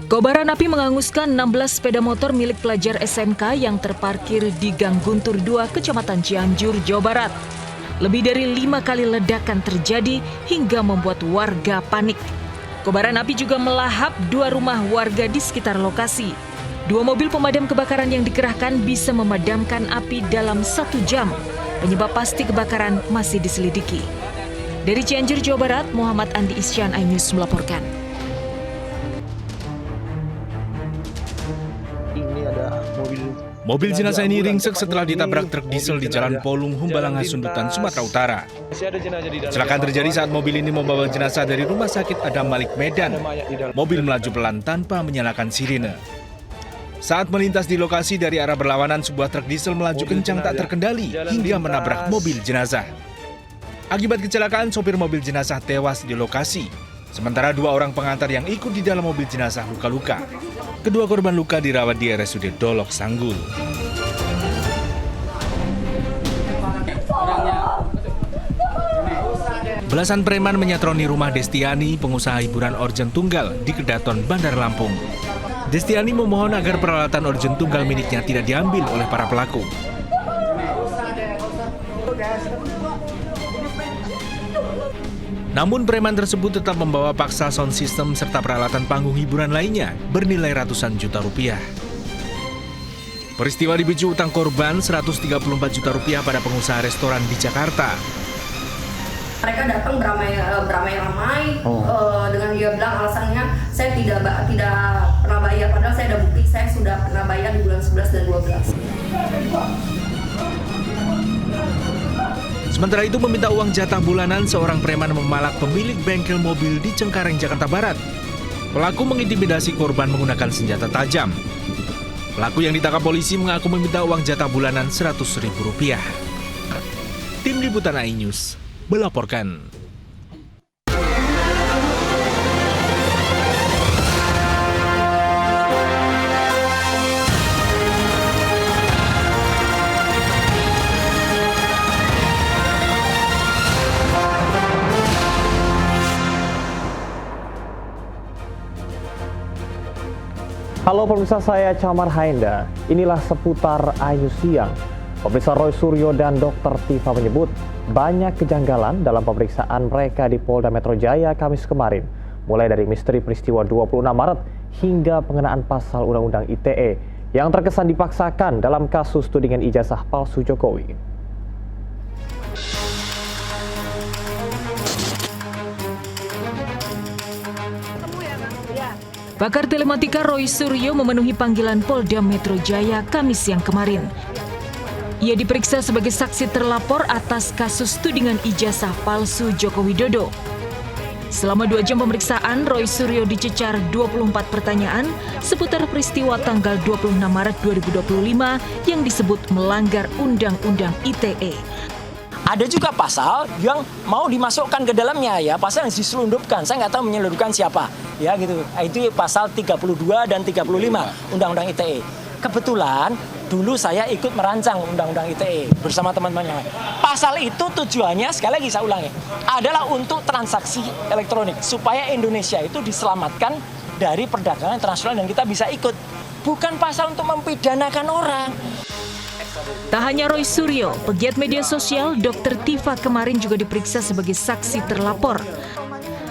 Kobaran api menghanguskan 16 sepeda motor milik pelajar SMK yang terparkir di Gang Guntur 2, Kecamatan Cianjur, Jawa Barat. Lebih dari 5 kali ledakan terjadi hingga membuat warga panik. Kobaran api juga melahap 2 rumah warga di sekitar lokasi. 2 mobil pemadam kebakaran yang dikerahkan bisa memadamkan api dalam 1 jam. Penyebab pasti kebakaran masih diselidiki. Dari Cianjur, Jawa Barat, Muhammad Andi Isyan, iNews melaporkan. Mobil jenazah ini ringsek setelah ditabrak truk diesel di Jalan Polung, Humbalang, Hasundutan, Sumatera Utara. Kecelakaan terjadi saat mobil ini membawa jenazah dari Rumah Sakit Adam Malik, Medan. Mobil melaju pelan tanpa menyalakan sirine. Saat melintas di lokasi dari arah berlawanan, sebuah truk diesel melaju kencang tak terkendali hingga menabrak mobil jenazah. Akibat kecelakaan, sopir mobil jenazah tewas di lokasi. Sementara 2 orang pengantar yang ikut di dalam mobil jenazah luka-luka. Kedua korban luka dirawat di RSUD Dolok Sanggul. Belasan preman menyatroni rumah Destiani, pengusaha hiburan orjen tunggal di Kedaton, Bandar Lampung. Destiani memohon agar peralatan orjen tunggal miliknya tidak diambil oleh para pelaku. Namun preman tersebut tetap membawa paksa sound system serta peralatan panggung hiburan lainnya bernilai ratusan juta rupiah. Peristiwa dipicu utang korban 134 juta rupiah pada pengusaha restoran di Jakarta. Mereka datang beramai-ramai dengan dia bilang alasannya saya tidak pernah bayar, padahal saya ada bukti saya sudah pernah bayar di bulan 11 dan 12. Sementara itu meminta uang jatah bulanan, seorang preman memalak pemilik bengkel mobil di Cengkareng, Jakarta Barat. Pelaku mengintimidasi korban menggunakan senjata tajam. Pelaku yang ditangkap polisi mengaku meminta uang jatah bulanan Rp100.000. Tim Liputan iNews melaporkan. Halo pemirsa, saya Camar Hainda. Inilah seputar iNews siang. Pemirsa, Roy Suryo dan Dr. Tifa menyebut banyak kejanggalan dalam pemeriksaan mereka di Polda Metro Jaya Kamis kemarin. Mulai dari misteri peristiwa 26 Maret hingga pengenaan pasal Undang-Undang ITE yang terkesan dipaksakan dalam kasus tudingan ijazah palsu Jokowi. Pakar telematika Roy Suryo memenuhi panggilan Polda Metro Jaya Kamis siang kemarin. Ia diperiksa sebagai saksi terlapor atas kasus tudingan ijazah palsu Joko Widodo. Selama 2 jam pemeriksaan, Roy Suryo dicecar 24 pertanyaan seputar peristiwa tanggal 26 Maret 2025 yang disebut melanggar Undang-Undang ITE. Ada juga pasal yang mau dimasukkan ke dalamnya, ya, pasal yang diselundupkan. Saya nggak tahu menyelundupkan siapa, ya gitu. Itu pasal 32 dan 35 Undang-Undang ITE. Kebetulan dulu saya ikut merancang Undang-Undang ITE bersama teman-teman yang lain. Pasal itu tujuannya, sekali lagi saya ulangi, adalah untuk transaksi elektronik supaya Indonesia itu diselamatkan dari perdagangan internasional dan kita bisa ikut. Bukan pasal untuk mempidanakan orang. Tak hanya Roy Suryo, pegiat media sosial Dr. Tifa kemarin juga diperiksa sebagai saksi terlapor.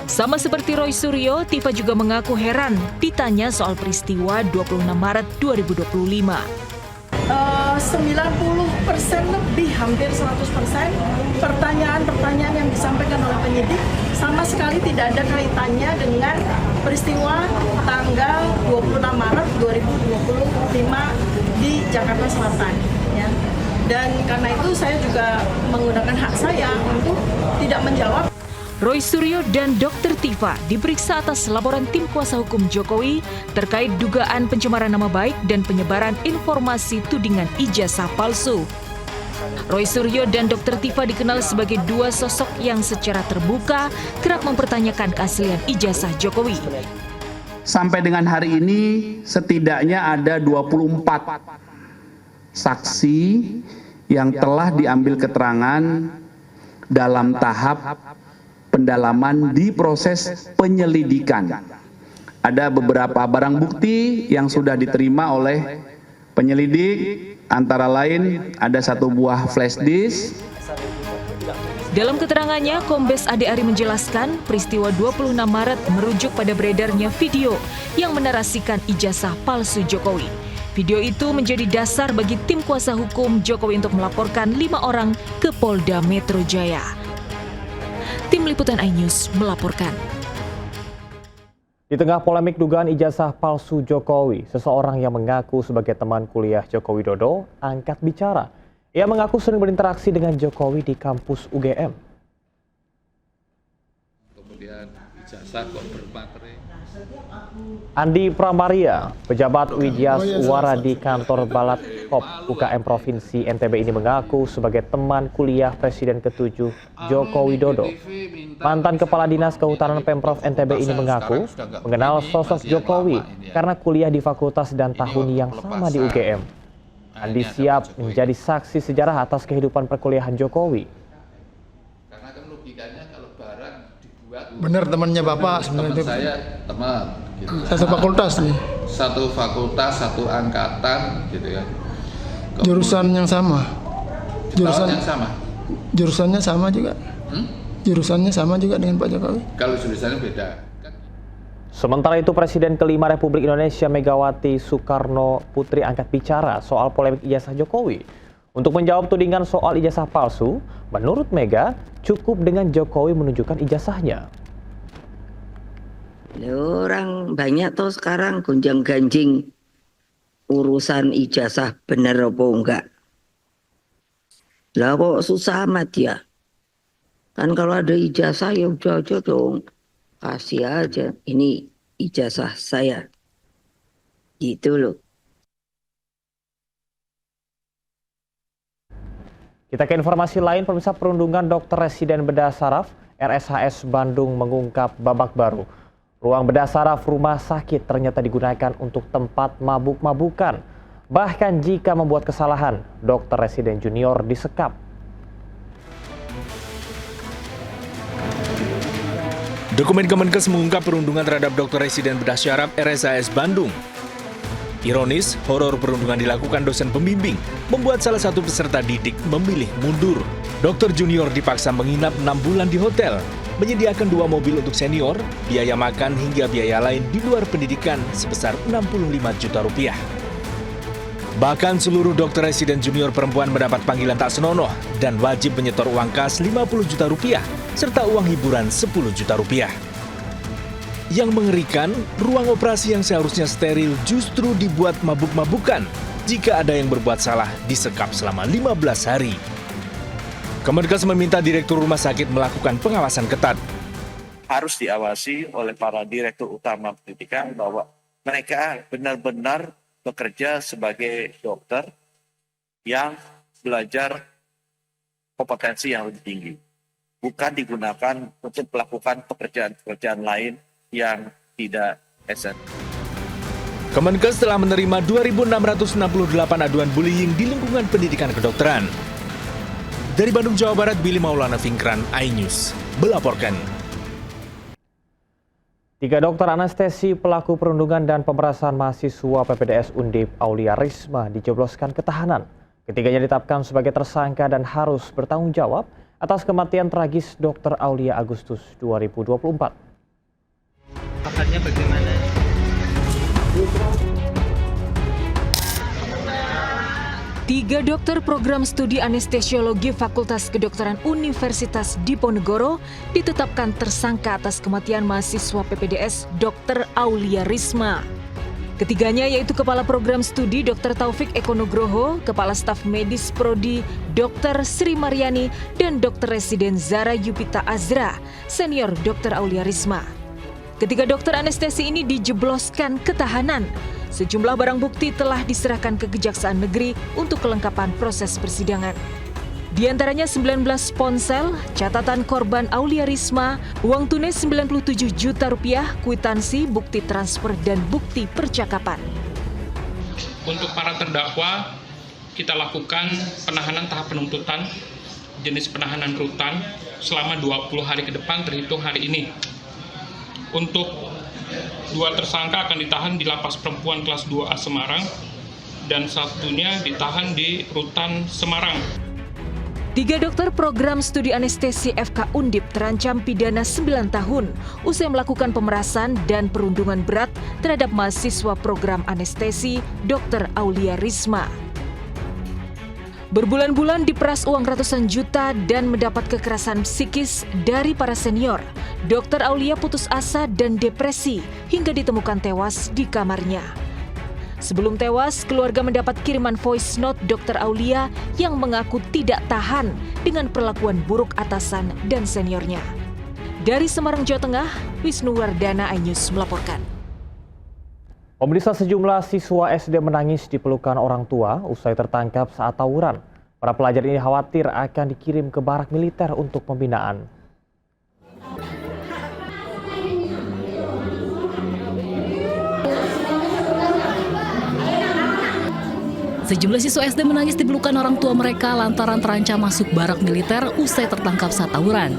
Sama seperti Roy Suryo, Tifa juga mengaku heran ditanya soal peristiwa 26 Maret 2025. 90% lebih, hampir 100% pertanyaan-pertanyaan yang disampaikan oleh penyidik sama sekali tidak ada kaitannya dengan peristiwa tanggal 26 Maret 2025 di Jakarta Selatan. Ya. Dan karena itu saya juga menggunakan hak saya untuk tidak menjawab. Roy Suryo dan Dr. Tifa diperiksa atas laporan tim kuasa hukum Jokowi terkait dugaan pencemaran nama baik dan penyebaran informasi tudingan ijazah palsu. Roy Suryo dan Dr. Tifa dikenal sebagai 2 sosok yang secara terbuka kerap mempertanyakan keaslian ijazah Jokowi. Sampai dengan hari ini setidaknya ada 24 saksi yang telah diambil keterangan dalam tahap pendalaman di proses penyelidikan. Ada beberapa barang bukti yang sudah diterima oleh penyelidik, antara lain ada 1 buah flash disk. Dalam keterangannya, Kombes Ade Ari menjelaskan peristiwa 26 Maret merujuk pada beredarnya video yang menarasikan ijazah palsu Jokowi. Video itu menjadi dasar bagi tim kuasa hukum Jokowi untuk melaporkan 5 orang ke Polda Metro Jaya. Tim Liputan iNews melaporkan. Di tengah polemik dugaan ijazah palsu Jokowi, seseorang yang mengaku sebagai teman kuliah Joko Widodo angkat bicara. Ia mengaku sering berinteraksi dengan Jokowi di kampus UGM. Kemudian ijazah kok bermaterai. Andi Pramaria, pejabat Widya Suara di kantor Balatkop UKM Provinsi NTB ini mengaku sebagai teman kuliah Presiden ke-7 Joko Widodo. Mantan Kepala Dinas Kehutanan Pemprov NTB ini mengaku mengenal sosok Jokowi karena kuliah di fakultas dan tahun yang sama di UGM. Andi siap menjadi saksi sejarah atas kehidupan perkuliahan Jokowi. Karena kan logikanya kalau barang dibuat. Benar temannya Bapak sebenarnya. Teman saya teman. Gitu. Satu fakultas nih. Satu fakultas, satu angkatan, gitu kan. Jurusan yang sama. Jurusan yang sama. Jurusannya sama juga. Jurusannya sama juga dengan Pak Jokowi. Kalau jurusannya beda. Sementara itu, Presiden kelima Republik Indonesia Megawati Soekarno Putri angkat bicara soal polemik ijazah Jokowi. Untuk menjawab tudingan soal ijazah palsu, menurut Mega cukup dengan Jokowi menunjukkan ijazahnya. Orang banyak tuh sekarang gonjang-ganjing urusan ijazah bener apa enggak. Lah kok susah amat ya? Kan kalau ada ijazah ya udah aja dong. Kasih aja, ini ijazah saya. Gitu loh. Kita ke informasi lain, pemirsa. Perundungan Dokter Residen Bedah Saraf RSHS Bandung mengungkap babak baru. Ruang bedah saraf rumah sakit ternyata digunakan untuk tempat mabuk-mabukan. Bahkan jika membuat kesalahan, dokter residen junior disekap. Dokumen Kemenkes mengungkap perundungan terhadap dokter residen bedah syaraf RSHS Bandung. Ironis, horor perundungan dilakukan dosen pembimbing, membuat salah satu peserta didik memilih mundur. Dokter junior dipaksa menginap 6 bulan di hotel, menyediakan 2 mobil untuk senior, biaya makan hingga biaya lain di luar pendidikan sebesar 65 juta rupiah. Bahkan seluruh dokter residen junior perempuan mendapat panggilan tak senonoh dan wajib menyetor uang kas 50 juta rupiah serta uang hiburan 10 juta rupiah. Yang mengerikan, ruang operasi yang seharusnya steril justru dibuat mabuk-mabukan. Jika ada yang berbuat salah, disekap selama 15 hari. Kemenkes meminta direktur rumah sakit melakukan pengawasan ketat. Harus diawasi oleh para direktur utama pendidikan bahwa mereka benar-benar bekerja sebagai dokter yang belajar kompetensi yang lebih tinggi. Bukan digunakan untuk melakukan pekerjaan-pekerjaan lain yang tidak esensial. Kemenkes telah menerima 2.668 aduan bullying di lingkungan pendidikan kedokteran. Dari Bandung, Jawa Barat, Billy Maulana Fingran, iNews melaporkan. 3 dokter anestesi pelaku perundungan dan pemerasan mahasiswa PPDS Undip Aulia Risma dijebloskan ke tahanan. Ketiganya ditetapkan sebagai tersangka dan harus bertanggung jawab atas kematian tragis Dr. Aulia Agustus 2024. Pakatnya bagaimana? Tiga dokter program studi anestesiologi Fakultas Kedokteran Universitas Diponegoro ditetapkan tersangka atas kematian mahasiswa PPDS Dr. Aulia Risma. Ketiganya yaitu Kepala Program Studi Dr. Taufik Eko Nugroho, Kepala Staf Medis Prodi Dr. Sri Maryani, dan Dr. Residen Zara Yupita Azra, senior Dr. Aulia Risma. Ketiga dokter anestesi ini dijebloskan ke tahanan. Sejumlah barang bukti telah diserahkan ke Kejaksaan Negeri untuk kelengkapan proses persidangan. Di antaranya 19 ponsel, catatan korban Aulia Risma, uang tunai 97 juta rupiah, kwitansi, bukti transfer, dan bukti percakapan. Untuk para terdakwa, kita lakukan penahanan tahap penuntutan, jenis penahanan rutan, selama 20 hari ke depan terhitung hari ini. Untuk 2 tersangka akan ditahan di Lapas Perempuan kelas 2A Semarang dan satunya ditahan di Rutan Semarang. 3 dokter program studi anestesi FK Undip terancam pidana 9 tahun usai melakukan pemerasan dan perundungan berat terhadap mahasiswa program anestesi Dr. Aulia Risma. Berbulan-bulan diperas uang ratusan juta dan mendapat kekerasan psikis dari para senior, Dr. Aulia putus asa dan depresi hingga ditemukan tewas di kamarnya. Sebelum tewas, keluarga mendapat kiriman voice note Dr. Aulia yang mengaku tidak tahan dengan perlakuan buruk atasan dan seniornya. Dari Semarang, Jawa Tengah, Wisnu Wardana, iNews melaporkan. Pemirsa, sejumlah siswa SD menangis di pelukan orang tua usai tertangkap saat tawuran. Para pelajar ini khawatir akan dikirim ke barak militer untuk pembinaan. Sejumlah siswa SD menangis di pelukan orang tua mereka lantaran terancam masuk barak militer usai tertangkap saat tawuran.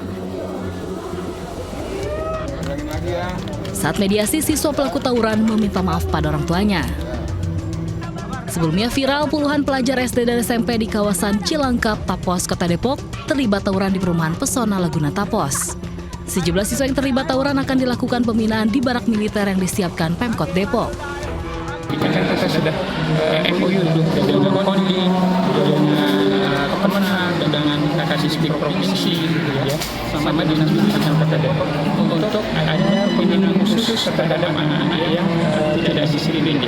Saat mediasi, siswa pelaku tawuran meminta maaf pada orang tuanya. Sebelumnya viral, puluhan pelajar SD dan SMP di kawasan Cilangkap, Tapos, Kota Depok terlibat tawuran di perumahan Pesona Laguna Tapos. Sejumlah siswa yang terlibat tawuran akan dilakukan pembinaan di barak militer yang disiapkan Pemkot Depok. Kita sudah MOU dengan Kondi, dengan Kemenang, dengan Kasisdik Provinsi, sama Dinas Pendidikan Kota Depok untuk ada pembinaan khusus terhadap anak-anak yang tidak ada disiplin.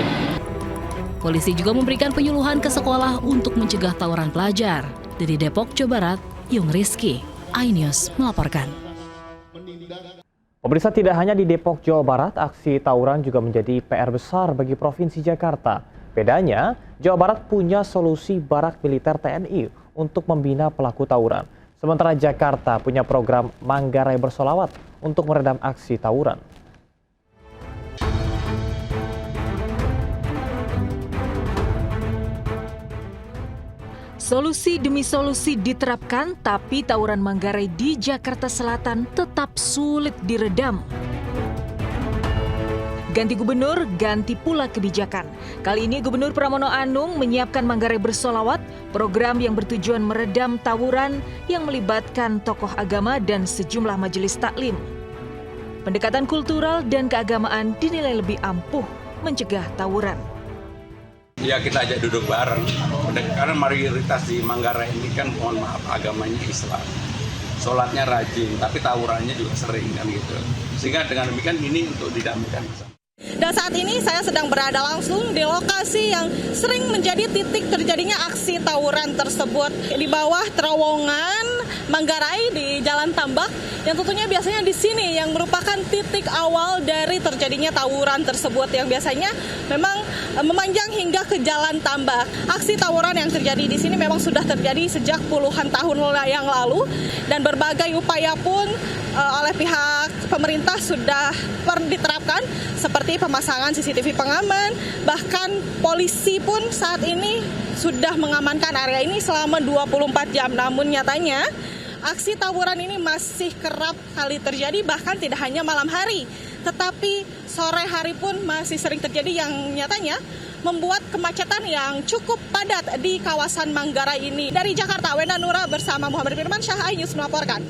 Polisi juga memberikan penyuluhan ke sekolah untuk mencegah tawuran pelajar. Dari Depok, Jawa Barat, Yung Rizky, iNews melaporkan. Pemirsa, tidak hanya di Depok, Jawa Barat, aksi tawuran juga menjadi PR besar bagi Provinsi Jakarta. Bedanya, Jawa Barat punya solusi barak militer TNI untuk membina pelaku tawuran. Sementara Jakarta punya program Manggarai Bersolawat untuk meredam aksi tawuran. Solusi demi solusi diterapkan, tapi tawuran Manggarai di Jakarta Selatan tetap sulit diredam. Ganti gubernur, ganti pula kebijakan. Kali ini Gubernur Pramono Anung menyiapkan Manggarai Bersolawat, program yang bertujuan meredam tawuran yang melibatkan tokoh agama dan sejumlah majelis taklim. Pendekatan kultural dan keagamaan dinilai lebih ampuh mencegah tawuran. Ya, kita ajak duduk bareng, karena mayoritas di Manggarai ini kan, mohon maaf, agamanya Islam. Sholatnya rajin, tapi tawurannya juga sering kan gitu. Sehingga dengan demikian ini untuk didamaikan bersama. Dan saat ini saya sedang berada langsung di lokasi yang sering menjadi titik terjadinya aksi tawuran tersebut. Di bawah terowongan Manggarai di Jalan Tambak, yang tentunya biasanya di sini yang merupakan titik awal dari terjadinya tawuran tersebut, yang biasanya memang memanjang hingga ke Jalan Tambak. Aksi tawuran yang terjadi di sini memang sudah terjadi sejak puluhan tahun yang lalu, dan berbagai upaya pun oleh pihak pemerintah sudah diterapkan, seperti pemasangan CCTV pengaman, bahkan polisi pun saat ini sudah mengamankan area ini selama 24 jam. Namun nyatanya aksi tawuran ini masih kerap kali terjadi, bahkan tidak hanya malam hari, tetapi sore hari pun masih sering terjadi, yang nyatanya membuat kemacetan yang cukup padat di kawasan Manggarai ini. Dari Jakarta, Wenda Nura bersama Muhammad Firmansyah, iNews melaporkan.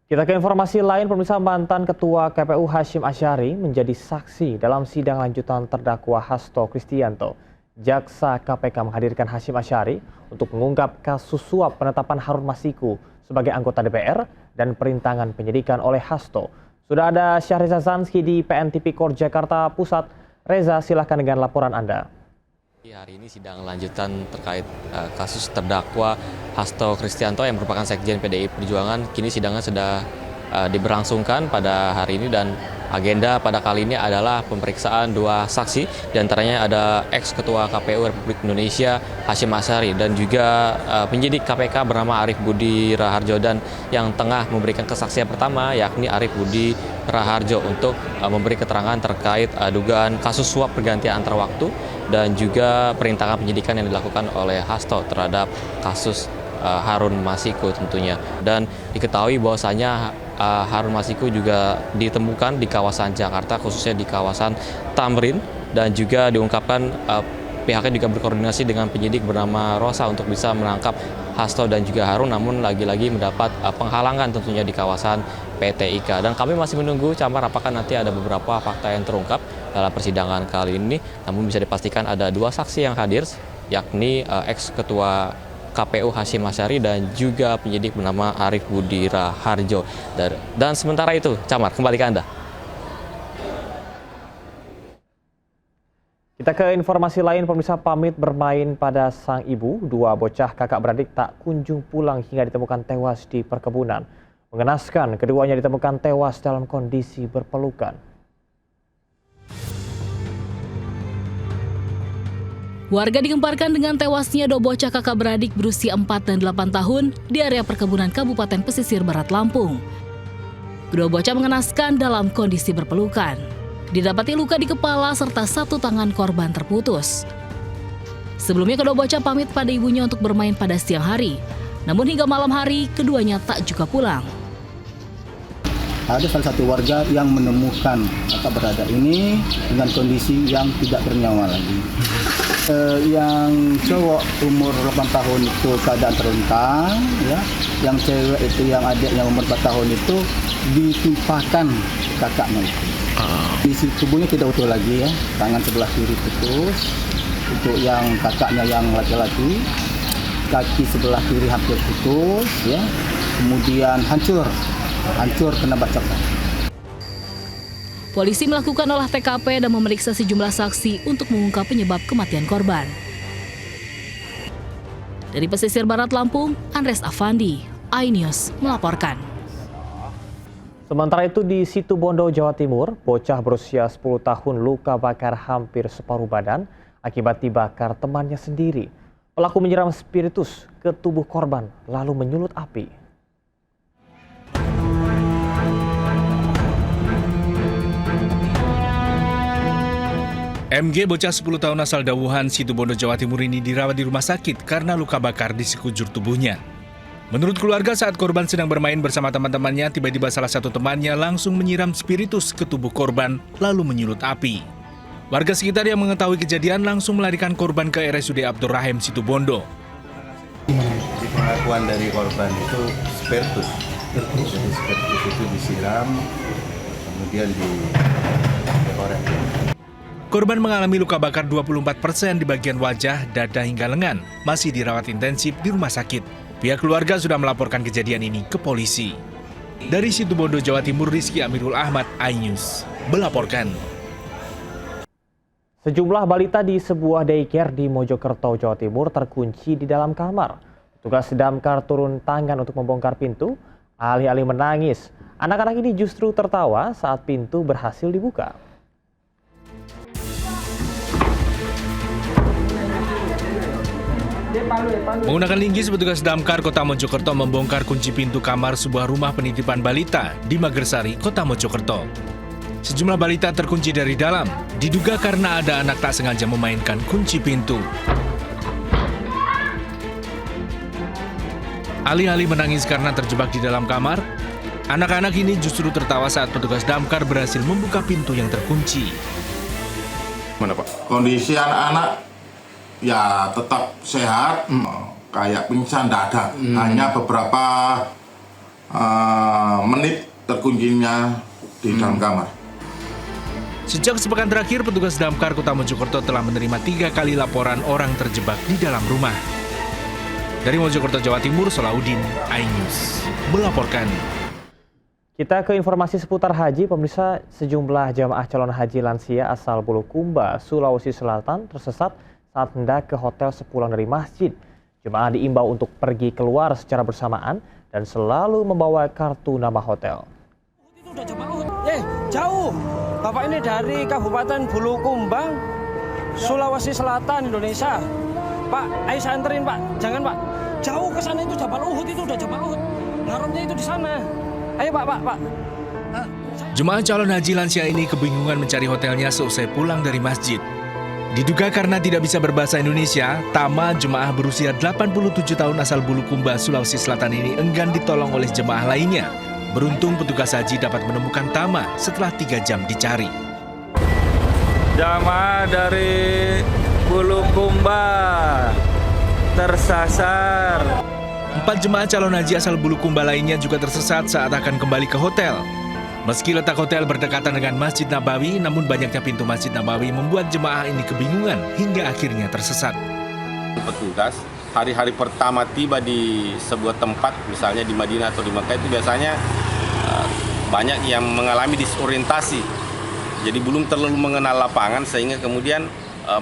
Kita ke informasi lain, pemirsa. Mantan Ketua KPU Hasyim Asyari menjadi saksi dalam sidang lanjutan terdakwa Hasto Kristianto. Jaksa KPK menghadirkan Hasyim Asyari untuk mengungkap kasus suap penetapan Harun Masiku sebagai anggota DPR dan perintangan penyidikan oleh Hasto. Sudah ada Syahriza Zanski di PN Tipikor Jakarta Pusat. Reza, silahkan dengan laporan Anda. Hari ini sidang lanjutan terkait kasus terdakwa Hasto Kristianto yang merupakan Sekjen PDI Perjuangan. Kini sidangnya sudah diberlangsungkan pada hari ini, dan agenda pada kali ini adalah pemeriksaan 2 saksi. Di antaranya ada ex-ketua KPU Republik Indonesia Hasyim Asyari dan juga penyidik KPK bernama Arief Budi Raharjo, dan yang tengah memberikan kesaksian pertama yakni Arief Budi Raharjo untuk memberi keterangan terkait dugaan kasus suap pergantian antar waktu dan juga perintangan penyidikan yang dilakukan oleh Hasto terhadap kasus Harun Masiku tentunya. Dan diketahui bahwasanya Harun Masiku juga ditemukan di kawasan Jakarta, khususnya di kawasan Tamrin, dan juga diungkapkan pihaknya juga berkoordinasi dengan penyidik bernama Rosa untuk bisa menangkap Hasto dan juga Harun, namun lagi-lagi mendapat penghalangan tentunya di kawasan PT IKA. Dan kami masih menunggu, Camar, apakah nanti ada beberapa fakta yang terungkap dalam persidangan kali ini. Namun bisa dipastikan ada 2 saksi yang hadir, yakni ex-ketua KPU Hasyim Asyari dan juga penyidik bernama Arief Budi Raharjo. Dan sementara itu, Camar, kembali ke Anda. Kita ke informasi lain, pemirsa. Pamit bermain pada sang ibu, 2 bocah kakak beradik tak kunjung pulang hingga ditemukan tewas di perkebunan. Mengenaskan, keduanya ditemukan tewas dalam kondisi berpelukan. Warga digemparkan dengan tewasnya 2 bocah kakak beradik berusia 4 dan 8 tahun di area perkebunan Kabupaten Pesisir Barat Lampung. Kedua bocah mengenaskan dalam kondisi berpelukan. Didapati luka di kepala serta 1 tangan korban terputus. Sebelumnya kedua bocah pamit pada ibunya untuk bermain pada siang hari. Namun hingga malam hari keduanya tak juga pulang. Ada salah satu warga yang menemukan kakak beradik ini dengan kondisi yang tidak bernyawa lagi. Yang cowok umur 8 tahun itu keadaan terlentang, ya. Yang cewek itu, yang adiknya umur 4 tahun itu ditimpakan kakaknya itu. Isi tubuhnya tidak utuh lagi, ya. Tangan sebelah kiri putus, untuk yang kakaknya yang laki-laki, kaki sebelah kiri hampir putus, ya. Kemudian hancur kena bacokan. Polisi melakukan olah TKP dan memeriksa sejumlah saksi untuk mengungkap penyebab kematian korban. Dari Pesisir Barat Lampung, Andres Afandi, iNews melaporkan. Sementara itu di Situbondo, Jawa Timur, bocah berusia 10 tahun luka bakar hampir separuh badan akibat dibakar temannya sendiri. Pelaku menyiram spiritus ke tubuh korban lalu menyulut api. MG, bocah 10 tahun asal Dawuhan, Situbondo, Jawa Timur ini dirawat di rumah sakit karena luka bakar di sekujur tubuhnya. Menurut keluarga, saat korban sedang bermain bersama teman-temannya, tiba-tiba salah satu temannya langsung menyiram spiritus ke tubuh korban lalu menyulut api. Warga sekitar yang mengetahui kejadian langsung melarikan korban ke RSUD Abdur Rahim, Situbondo. Pengakuan dari korban itu spiritus. Jadi spiritus itu disiram, kemudian dikorek. Korban mengalami luka bakar 24% di bagian wajah, dada hingga lengan. Masih dirawat intensif di rumah sakit. Pihak keluarga sudah melaporkan kejadian ini ke polisi. Dari Situbondo, Jawa Timur, Rizky Amirul Ahmad, iNews melaporkan. Sejumlah balita di sebuah daycare di Mojokerto, Jawa Timur terkunci di dalam kamar. Petugas damkar turun tangan untuk membongkar pintu, alih-alih menangis. Anak-anak ini justru tertawa saat pintu berhasil dibuka. Menggunakan linggis, petugas damkar Kota Mojokerto membongkar kunci pintu kamar sebuah rumah penitipan balita di Magersari, Kota Mojokerto. Sejumlah balita terkunci dari dalam, diduga karena ada anak tak sengaja memainkan kunci pintu. Alih-alih menangis karena terjebak di dalam kamar, anak-anak ini justru tertawa saat petugas damkar berhasil membuka pintu yang terkunci. Mana Pak? Kondisi anak-anak ya tetap sehat, kayak pingsan dadak. Hanya beberapa menit terkuncinya di dalam kamar. Sejak sepekan terakhir, petugas damkar Kota Mojokerto telah menerima 3 kali laporan orang terjebak di dalam rumah. Dari Mojokerto, Jawa Timur, Solahuddin, iNews melaporkan. Kita ke informasi seputar haji, pemirsa. Sejumlah jamaah calon haji lansia asal Bulukumba, Sulawesi Selatan tersesat saat hendak ke hotel sepulang dari masjid. Jemaah diimbau untuk pergi keluar secara bersamaan dan selalu membawa kartu nama hotel. Jauh. Bapak ini dari Kabupaten Bulukumba, Sulawesi Selatan, Indonesia. Pak, ayo saya anterin Pak. Jangan Pak. Jauh ke sana, itu Jabal Uhud, itu udah Jabal Uhud. Ngarepnya itu di sana. Ayo Pak. Jemaah calon haji lansia ini kebingungan mencari hotelnya seusai pulang dari masjid. Diduga karena tidak bisa berbahasa Indonesia, Tama, jemaah berusia 87 tahun asal Bulukumba, Sulawesi Selatan ini enggan ditolong oleh jemaah lainnya. Beruntung petugas haji dapat menemukan Tama setelah 3 jam dicari. Jamaah dari Bulukumba tersasar. 4 jemaah calon haji asal Bulukumba lainnya juga tersesat saat akan kembali ke hotel. Meski letak hotel berdekatan dengan Masjid Nabawi, namun banyaknya pintu Masjid Nabawi membuat jemaah ini kebingungan hingga akhirnya tersesat. Petugas hari-hari pertama tiba di sebuah tempat, misalnya di Madinah atau di Mekah, itu biasanya banyak yang mengalami disorientasi. Jadi belum terlalu mengenal lapangan sehingga kemudian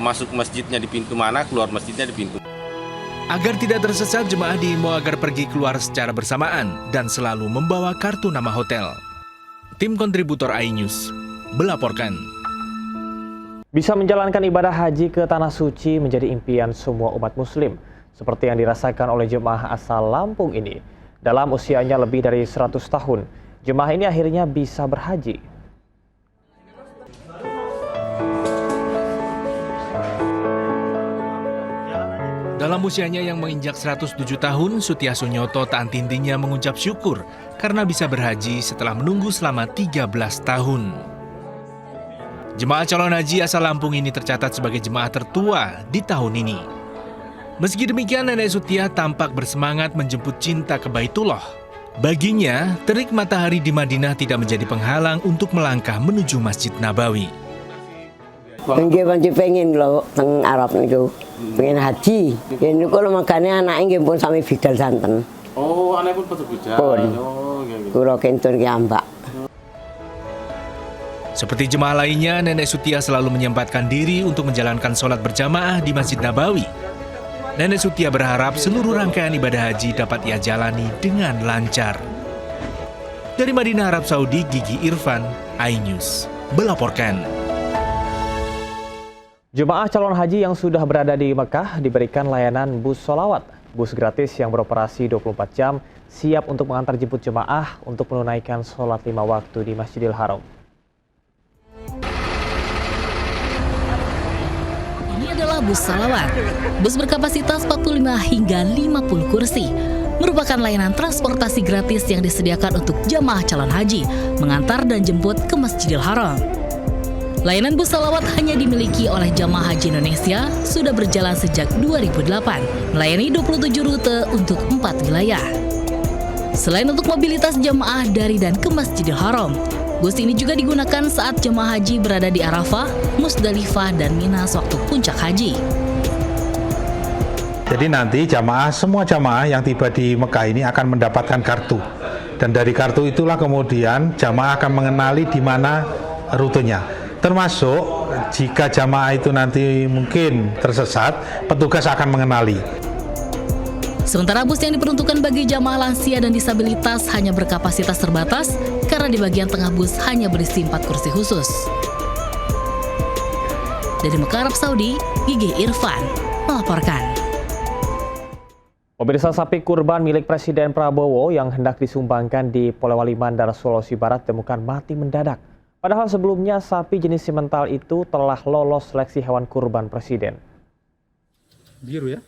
masuk masjidnya di pintu mana, keluar masjidnya di pintu. Agar tidak tersesat, jemaah diimbau agar pergi keluar secara bersamaan dan selalu membawa kartu nama hotel. Tim kontributor iNews melaporkan. Bisa menjalankan ibadah haji ke Tanah Suci menjadi impian semua umat muslim, seperti yang dirasakan oleh jemaah asal Lampung ini. Dalam usianya lebih dari 100 tahun, jemaah ini akhirnya bisa berhaji. Dalam usianya yang menginjak 107 tahun, Sutia Sunyoto tak henti-hentinya mengucap syukur karena bisa berhaji setelah menunggu selama 13 tahun. Jemaah calon haji asal Lampung ini tercatat sebagai jemaah tertua di tahun ini. Meski demikian, Nenek Sutia tampak bersemangat menjemput cinta ke Baitullah. Baginya, terik matahari di Madinah tidak menjadi penghalang untuk melangkah menuju Masjid Nabawi. Nggih pengen lho teng Arab niku. Pengen haji. Ya niku lho makane anake nggih pun sami bidal santen. Oh, anake pun padha bidal. Oh, nggih. Kula kentun ki ambak. Seperti jemaah lainnya, Nenek Sutia selalu menyempatkan diri untuk menjalankan sholat berjamaah di Masjid Nabawi. Nenek Sutia berharap seluruh rangkaian ibadah haji dapat ia jalani dengan lancar. Dari Madinah, Arab Saudi, Gigi Irfan, iNews melaporkan. Jemaah calon haji yang sudah berada di Mekah diberikan layanan bus sholawat. Bus gratis yang beroperasi 24 jam siap untuk mengantar jemput jemaah untuk menunaikan sholat 5 waktu di Masjidil Haram. Ini adalah bus salawat. Bus berkapasitas 45 hingga 50 kursi. Merupakan layanan transportasi gratis yang disediakan untuk jemaah calon haji mengantar dan jemput ke Masjidil Haram. Layanan bus salawat hanya dimiliki oleh jamaah haji Indonesia, sudah berjalan sejak 2008, melayani 27 rute untuk 4 wilayah. Selain untuk mobilitas jamaah dari dan ke Masjidil Haram, bus ini juga digunakan saat jamaah haji berada di Arafah, Musdalifah, dan Mina sewaktu puncak haji. Jadi nanti semua jamaah yang tiba di Mekah ini akan mendapatkan kartu. Dan dari kartu itulah kemudian jamaah akan mengenali di mana rutenya. Termasuk jika jamaah itu nanti mungkin tersesat, petugas akan mengenali. Sementara bus yang diperuntukkan bagi jamaah lansia dan disabilitas hanya berkapasitas terbatas karena di bagian tengah bus hanya berisi 4 kursi khusus. Dari Mekah, Arab Saudi, Gigi Irfan melaporkan. Pemirsa, sapi kurban milik Presiden Prabowo yang hendak disumbangkan di Polewali Mandar, Sulawesi Barat ditemukan mati mendadak. Padahal sebelumnya sapi jenis simental itu telah lolos seleksi hewan kurban Presiden. Biru ya?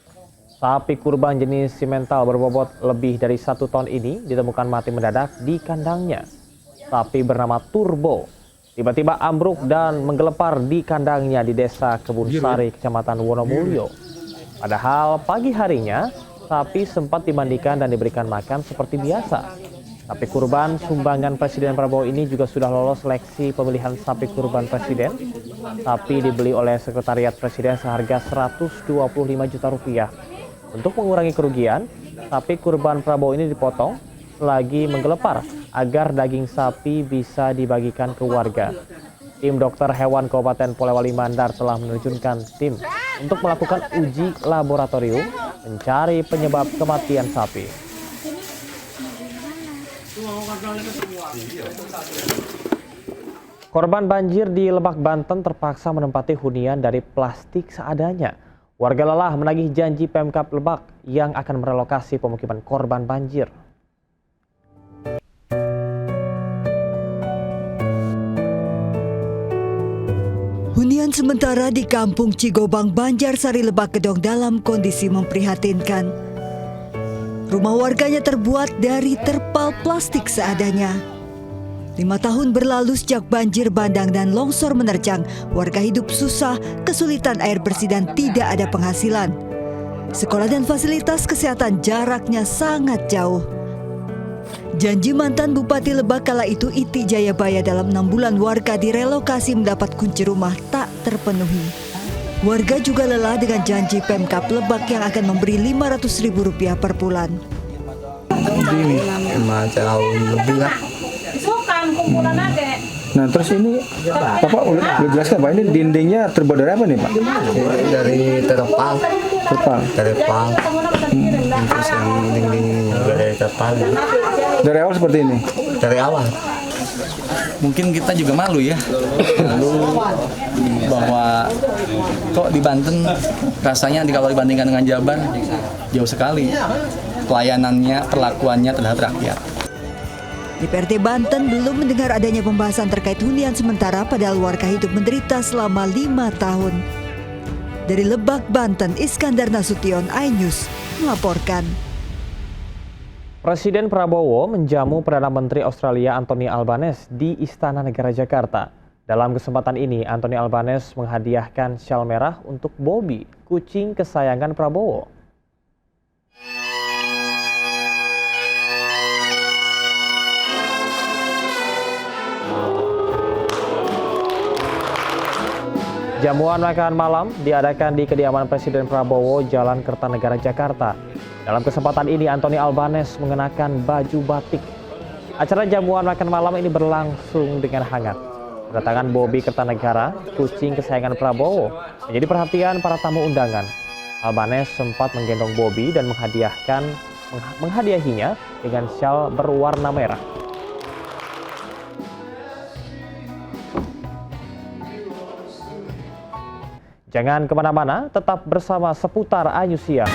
Sapi kurban jenis simental berbobot lebih dari 1 ton ini ditemukan mati mendadak di kandangnya. Sapi bernama Turbo tiba-tiba ambruk dan menggelepar di kandangnya di Desa Kebunsari, Kecamatan Wonomulyo. Padahal pagi harinya sapi sempat dimandikan dan diberikan makan seperti biasa. Sapi kurban sumbangan Presiden Prabowo ini juga sudah lolos seleksi pemilihan sapi kurban Presiden. Sapi dibeli oleh Sekretariat Presiden seharga Rp125 juta. Untuk mengurangi kerugian, sapi kurban Prabowo ini dipotong selagi menggelepar agar daging sapi bisa dibagikan ke warga. Tim dokter hewan Kabupaten Polewali Mandar telah menerjunkan tim untuk melakukan uji laboratorium mencari penyebab kematian sapi. Korban banjir di Lebak, Banten terpaksa menempati hunian dari plastik seadanya. Warga lelah menagih janji Pemkab Lebak yang akan merelokasi pemukiman korban banjir. Hunian Hunian sementara di Kampung Cigobang, Banjarsari, Lebak Gedong dalam kondisi memprihatinkan. Rumah warganya terbuat dari terpal plastik seadanya. 5 tahun berlalu sejak banjir bandang dan longsor menerjang, warga hidup susah, kesulitan air bersih dan tidak ada penghasilan. Sekolah dan fasilitas kesehatan jaraknya sangat jauh. Janji mantan Bupati Lebak kala itu Iti Jayabaya dalam 6 bulan warga direlokasi mendapat kunci rumah tak terpenuhi. Warga juga lelah dengan janji Pemkab Lebak yang akan memberi Rp500.000 per bulan. Ini 5 tahun lebih lah. Nah terus ini Bapak boleh jelaskan Pak, ini dindingnya terbuat dari apa nih Pak? Dari terpal. Terpal. Terus yang dinding juga dari terpal. Dari awal seperti ini? Dari awal. Mungkin kita juga malu ya, bahwa kok di Banten rasanya kalau dibandingkan dengan Jabar jauh sekali pelayanannya, perlakuannya terhadap rakyat. DPRD Banten belum mendengar adanya pembahasan terkait hunian sementara padahal warga hidup menderita selama 5 tahun. Dari Lebak, Banten, Iskandar Nasution, iNews melaporkan. Presiden Prabowo menjamu Perdana Menteri Australia Anthony Albanese di Istana Negara Jakarta. Dalam kesempatan ini, Anthony Albanese menghadiahkan syal merah untuk Bobby, kucing kesayangan Prabowo. Jamuan makan malam diadakan di kediaman Presiden Prabowo, Jalan Kertanegara, Jakarta. Dalam kesempatan ini, Anthony Albanese mengenakan baju batik. Acara jamuan makan malam ini berlangsung dengan hangat. Kedatangan Bobby Kertanegara, kucing kesayangan Prabowo, menjadi perhatian para tamu undangan. Albanese sempat menggendong Bobby dan menghadiahinya dengan syal berwarna merah. Jangan kemana-mana, tetap bersama Seputar iNews Siang.